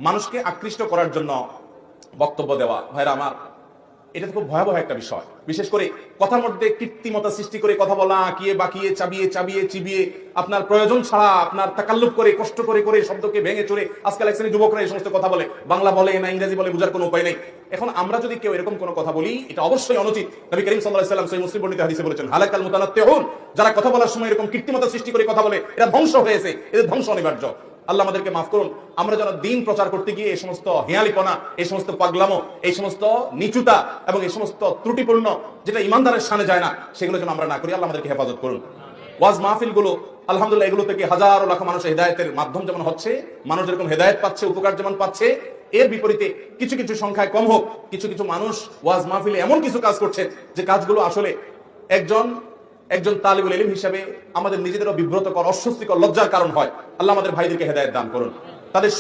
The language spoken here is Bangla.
মানুষকে আকৃষ্ট করার জন্য বক্তব্য দেওয়া, ভাইরা আমার, এটা তো খুব ভয়াবহ একটা বিষয়। বিশেষ করে কথার মধ্যে কৃত্রিমতা সৃষ্টি করে কথা বলা, আঁকিয়ে বাকিয়ে চাবিয়ে চাবিয়ে চিবিয়ে আপনার প্রয়োজন ছাড়া আপনার তাকাল্লুফ করে কষ্ট করে করে শব্দকে ভেঙে চড়ে আজকাল এক শ্রেণীর যুবকরা এই সমস্ত কথা বলে, বাংলা বলে না ইংরেজি বলে, বোঝার কোনো উপায় নেই। এখন আমরা যদি কেউ এরকম কোনো কথা বলি, এটা অবশ্যই অনুচিত। নবী করিম সাল্লাল্লাহু আলাইহি ওয়াসাল্লাম সহিহ মুসলিম বর্ণিত হাদিসে বলেছেন, হালাকাল মুতানাত্তিউন, যারা কথা বলার সময় এরকম কৃত্রিমতা সৃষ্টি করে কথা বলে, এরা ধ্বংস হয়েছে, এদের ধ্বংস অনিবার্য। আল্লাহ আমাদেরকে মাফ করুন। আমরা যেন দিন প্রচার করতে গিয়ে এই সমস্ত হেয়ালিপনা, এই সমস্ত পাগলামো, এই সমস্ত নিচুতা এবং এই সমস্ত ত্রুটিপূর্ণ যেটা ইমানদারের শানে যায় না, সেগুলো যেন আমরা না করি। আল্লাহ আমাদেরকে হেফাজত করুন। ওয়াজ মাহফিল গুলো আলহামদুলিল্লাহ, এগুলো থেকে হাজারো লাখ মানুষের হেদায়েতের মাধ্যম যেমন হচ্ছে, মানুষ যেরকম হেদায়েত পাচ্ছে, উপকার যেমন পাচ্ছে, এর বিপরীতে কিছু কিছু সংখ্যায় কম হোক, কিছু কিছু মানুষ ওয়াজ মাহফিলে এমন কিছু কাজ করছে যে কাজগুলো আসলে একজন তালিবুল ইলম হিসেবে আমাদের নিজেদেরও বিব্রতকর, অস্বস্তিকর, লজ্জার কারণ হয়। আল্লাহ আমাদের ভাইদেরকে হেদায়েত দান করুন, তাদের